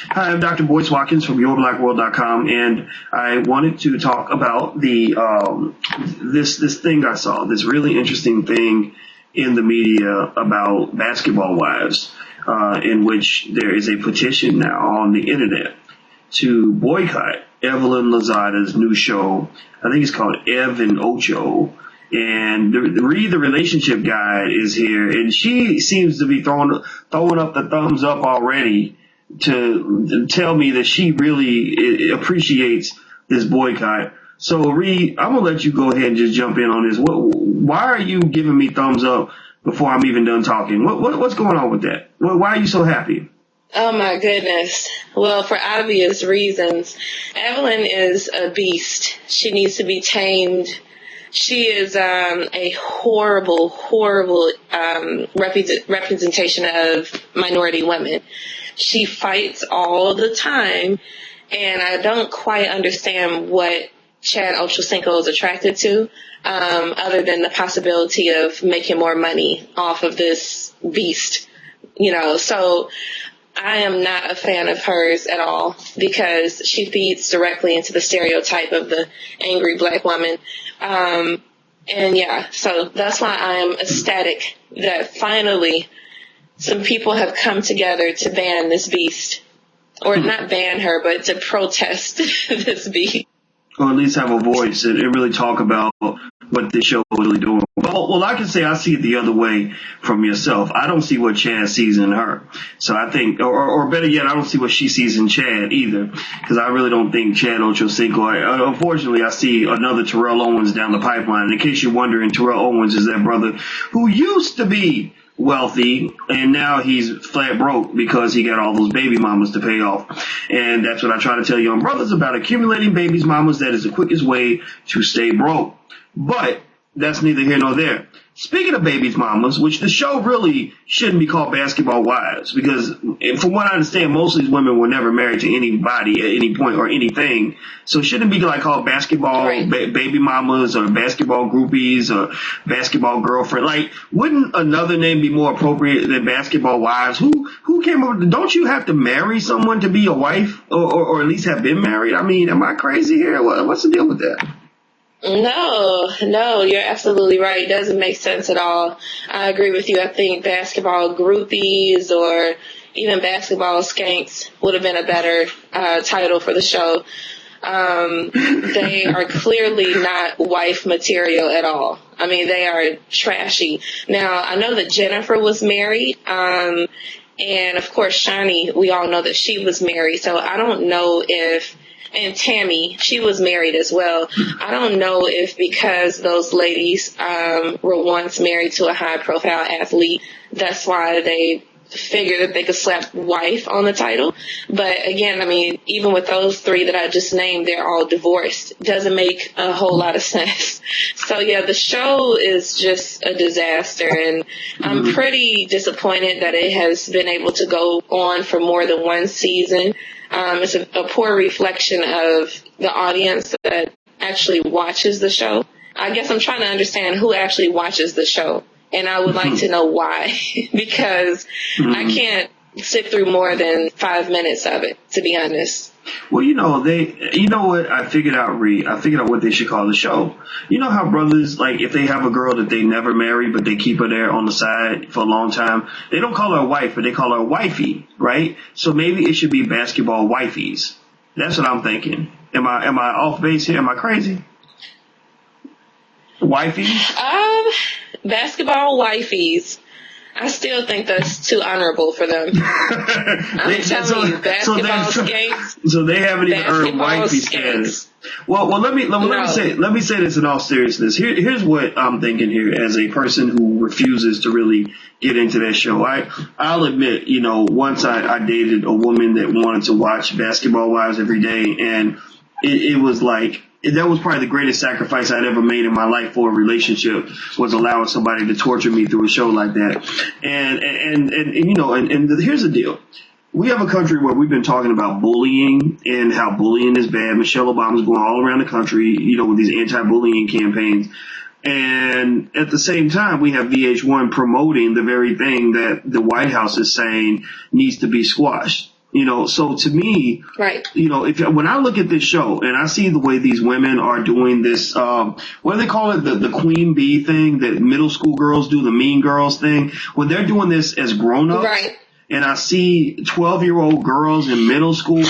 Hi, I'm Dr. Boyce Watkins from YourBlackWorld.com, and I wanted to talk about the this thing I saw, this really interesting thing in the media about basketball wives, in which there is a petition now on the internet to boycott Evelyn Lozada's new show. I think it's called Ev and Ocho. And the relationship guide is here, and she seems to be throwing up the thumbs up already to tell me that she really appreciates this boycott. So, Reed, I'm gonna let you go ahead and just jump in on this. Why are you giving me thumbs up before I'm even done talking? What's going on with that? Why are you so happy? Oh my goodness. Well, for obvious reasons. Evelyn is a beast. She needs to be tamed. She is a horrible representation of minority women. She fights all the time, and I don't quite understand what Chad Ochocinco is attracted to, other than the possibility of making more money off of this beast. So I am not a fan of hers at all because she feeds directly into the stereotype of the angry black woman. So that's why I am ecstatic that finally some people have come together to ban this beast. Or not ban her, but to protest this beast. Or at least have a voice and really talk about what this show is really doing. Well, I can say I see it the other way from yourself. I don't see what Chad sees in her. So I think, or better yet, I don't see what she sees in Chad either. Because I really don't think Chad Ochocinco, unfortunately, I see another Terrell Owens down the pipeline. And in case you're wondering, Terrell Owens is that brother who used to be wealthy, and now he's flat broke because he got all those baby mamas to pay off. And that's what I try to tell young brothers about accumulating babies mamas. That is the quickest way to stay broke. But that's neither here nor there. Speaking of babies mamas, which the show really shouldn't be called Basketball Wives, because from what I understand, most of these women were never married to anybody at any point or anything. So it shouldn't be like called basketball baby mamas or basketball groupies or basketball girlfriend. Like, wouldn't another name be more appropriate than Basketball Wives? Who came up with, don't you have to marry someone to be a wife or at least have been married? I mean, am I crazy here? What's the deal with that? No, you're absolutely right. It doesn't make sense at all. I agree with you. I think basketball groupies or even basketball skanks would have been a better title for the show. They are clearly not wife material at all. I mean, they are trashy. Now, I know that Jennifer was married, and of course, Shani, we all know that she was married. So I don't know if, and Tammy, she was married as well. I don't know if because those ladies were once married to a high-profile athlete, that's why they figured that they could slap wife on the title. But again, I mean, even with those three that I just named, they're all divorced. Doesn't make a whole lot of sense. So yeah, the show is just a disaster, and I'm pretty disappointed that it has been able to go on for more than one season. It's a poor reflection of the audience that actually watches the show. I guess I'm trying to understand who actually watches the show, and I would like to know why, because I can't sit through more than 5 minutes of it, to be honest. Well, you know what I figured out, Reed? I figured out what they should call the show. You know how brothers, like, if they have a girl that they never marry, but they keep her there on the side for a long time, they don't call her a wife, but they call her a wifey, right? So maybe it should be basketball wifeys. That's what I'm thinking. Am I off base here? Am I crazy? Wifey? Basketball wifeys. I still think that's too honorable for them. I'm telling you, basketball skanks. So they haven't even earned wifey status. Well, let me say this in all seriousness. Here's what I'm thinking here as a person who refuses to really get into that show. I'll admit, once I dated a woman that wanted to watch Basketball Wives every day, and it was like, that was probably the greatest sacrifice I'd ever made in my life for a relationship, was allowing somebody to torture me through a show like that. And here's the deal. We have a country where we've been talking about bullying and how bullying is bad. Michelle Obama's going all around the country, with these anti-bullying campaigns. And at the same time, we have VH1 promoting the very thing that the White House is saying needs to be squashed. So to me, Right. when I look at this show and I see the way these women are doing this, what do they call it? The queen bee thing that middle school girls do, the mean girls thing, when they're doing this as grown-ups. Right. And I see 12-year-old girls in middle school.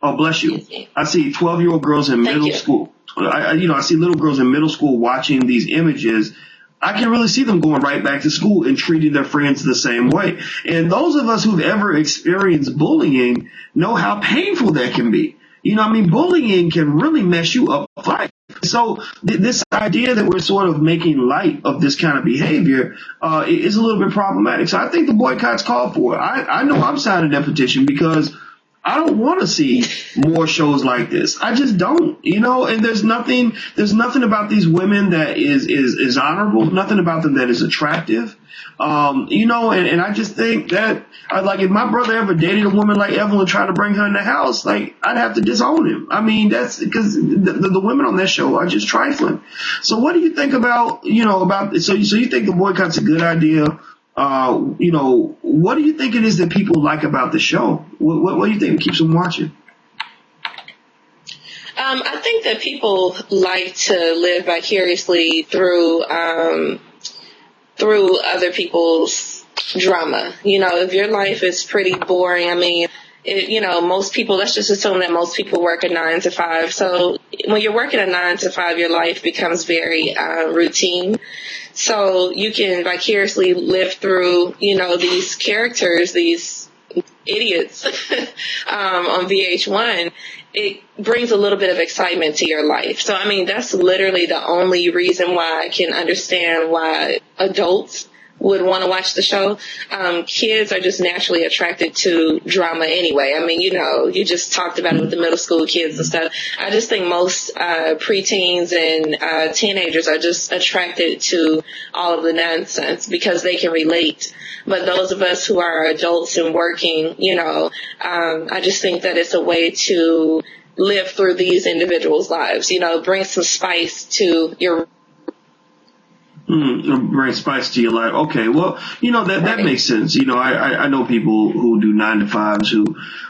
Oh, bless you. I see 12-year-old girls in middle school. I see little girls in middle school watching these images. I can really see them going right back to school and treating their friends the same way. And those of us who've ever experienced bullying know how painful that can be. Bullying can really mess you up for life. So this idea that we're sort of making light of this kind of behavior is a little bit problematic. So I think the boycott's called for. I know I'm signing that petition because I don't want to see more shows like this. I just don't, and there's nothing about these women that is honorable, nothing about them that is attractive. And I just think that, if my brother ever dated a woman like Evelyn, trying to bring her in the house, I'd have to disown him. That's because the women on that show are just trifling. So what do you think about so you think the boycott's a good idea? What do you think it is that people like about the show? What do you think keeps them watching? I think that people like to live vicariously through other people's drama. If your life is pretty boring, most people, let's just assume that most people work a 9 to 5. So when you're working a 9 to 5, your life becomes very routine. So you can vicariously live through, these characters, these idiots on VH1. It brings a little bit of excitement to your life. So, that's literally the only reason why I can understand why adults would want to watch the show. Kids are just naturally attracted to drama anyway. You just talked about it with the middle school kids and stuff. I just think most preteens and teenagers are just attracted to all of the nonsense because they can relate. But those of us who are adults and working, I just think that it's a way to live through these individuals' lives, bring some spice to your bring spice to your life. Okay, well, that makes sense. I know people who do 9 to 5s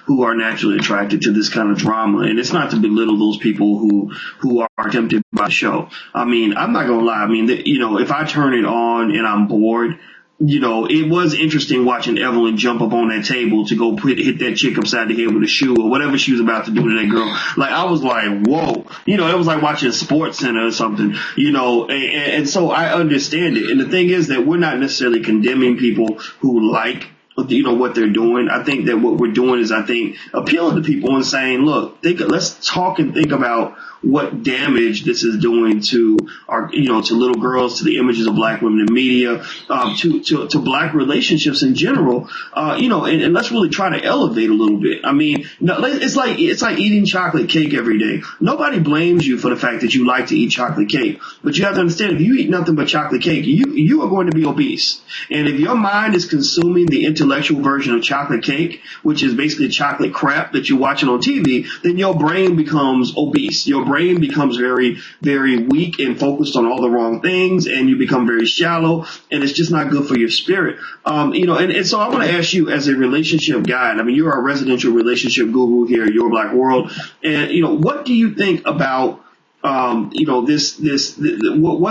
who are naturally attracted to this kind of drama, and it's not to belittle those people who are tempted by the show. I'm not gonna lie. If I turn it on and I'm bored, it was interesting watching Evelyn jump up on that table to go hit that chick upside the head with a shoe or whatever she was about to do to that girl. I was like, whoa. It was like watching Sports Center or something, and so I understand it. And the thing is that we're not necessarily condemning people who like what they're doing. I think that what we're doing is, appealing to people and saying, look, let's talk and think about what damage this is doing to our, to little girls, to the images of black women in media, to black relationships in general, and let's really try to elevate a little bit. It's like eating chocolate cake every day. Nobody blames you for the fact that you like to eat chocolate cake, but you have to understand, if you eat nothing but chocolate cake, you are going to be obese. And if your mind is consuming the intellectual version of chocolate cake, which is basically chocolate crap that you're watching on TV, then your brain becomes obese. Your brain becomes very, very weak and focused on all the wrong things, and you become very shallow, and it's just not good for your spirit. And so I want to ask you, as a relationship guide, you're a residential relationship guru here at Your Black World, and what do you think about what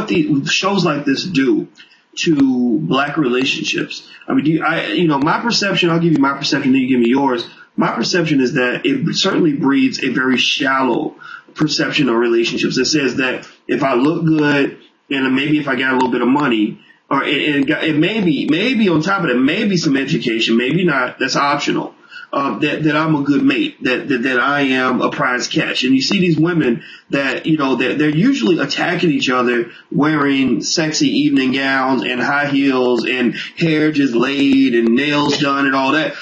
the shows like this do to black relationships? My perception, I'll give you my perception, then you give me yours. My perception is that it certainly breeds a very shallow perception of relationships. It says that if I look good and maybe if I got a little bit of money, or it maybe on top of that, maybe some education, maybe not, that's optional. That I'm a good mate, that I am a prize catch. And you see these women that, that they're usually attacking each other wearing sexy evening gowns and high heels and hair just laid and nails done and all that,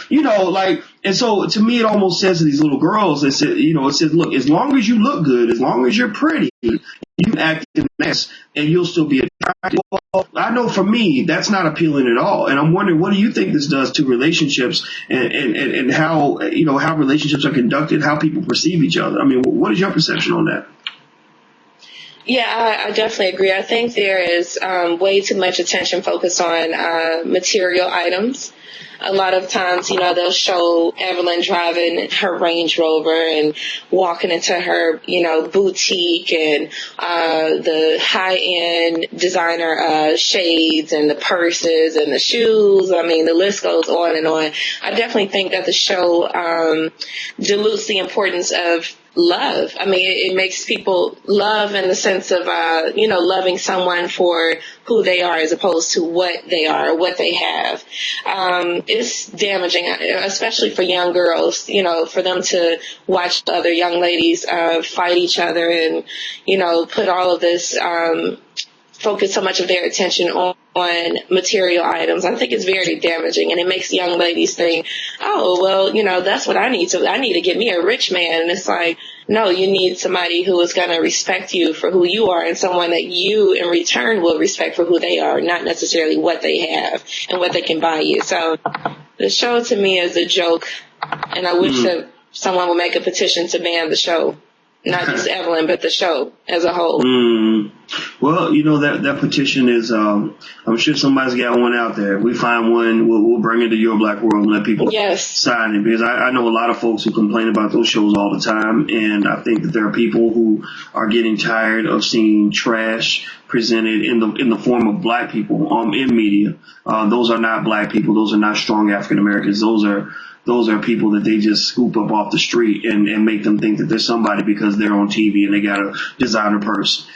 and so to me, it almost says to these little girls, it says, look, as long as you look good, as long as you're pretty, you can act in a mess and you'll still be attractive. Well, I know for me, that's not appealing at all. And I'm wondering, what do you think this does to relationships and how, how relationships are conducted, how people perceive each other? What is your perception on that? Yeah, I definitely agree. I think there is way too much attention focused on material items. a lot of times, you know, they'll show Evelyn driving her Range Rover and walking into her, you know, boutique and the high-end designer shades and the purses and the shoes. I mean, the list goes on and on. I definitely think that the show dilutes the importance of love. I mean, it makes people love in the sense of, you know, loving someone for who they are as opposed to what they are, what they have. It's damaging, especially for young girls, you know, for them to watch other young ladies fight each other and, you know, put all of this, focus so much of their attention on material items. I think it's very damaging, and it makes young ladies think, oh, well, you know, that's what I need to get me a rich man. And it's like, no, you need somebody who is going to respect you for who you are and someone that you in return will respect for who they are, not necessarily what they have and what they can buy you. So the show to me is a joke, and I wish that someone would make a petition to ban the show. Not just Evelyn, but the show as a whole. Well, you know, that petition is, I'm sure somebody's got one out there. If we find one, we'll bring it to Your Black World and let people sign it. Because I know a lot of folks who complain about those shows all the time. And I think that there are people who are getting tired of seeing trash presented in the form of black people in media. Those are not black people. Those are not strong African Americans. Those are people that they just scoop up off the street and make them think that they're somebody because they're on TV and they got a designer purse.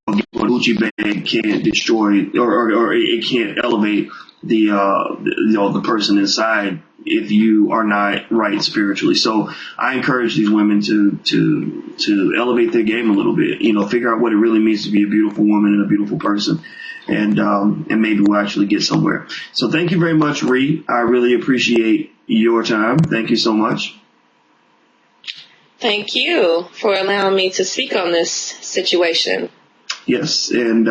A Gucci bag can't destroy or it can't elevate the person inside if you are not right spiritually. So I encourage these women to elevate their game a little bit. You know, figure out what it really means to be a beautiful woman and a beautiful person. And maybe we'll actually get somewhere. So thank you very much, Ree. I really appreciate your time. Thank you so much. Thank you for allowing me to speak on this situation. Yes, and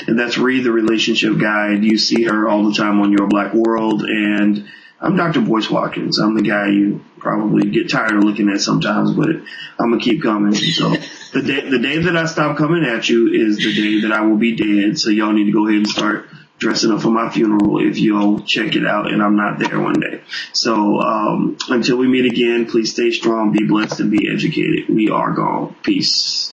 that's Ree, the relationship guide. You see her all the time on Your Black World, and I'm Dr. Boyce Watkins. I'm the guy you probably get tired of looking at sometimes, but I'm gonna keep coming. So the day that I stop coming at you is the day that I will be dead. So y'all need to go ahead and start dressing up for my funeral if you'll check it out and I'm not there one day. So until we meet again, please stay strong, be blessed, and be educated. We are gone. Peace.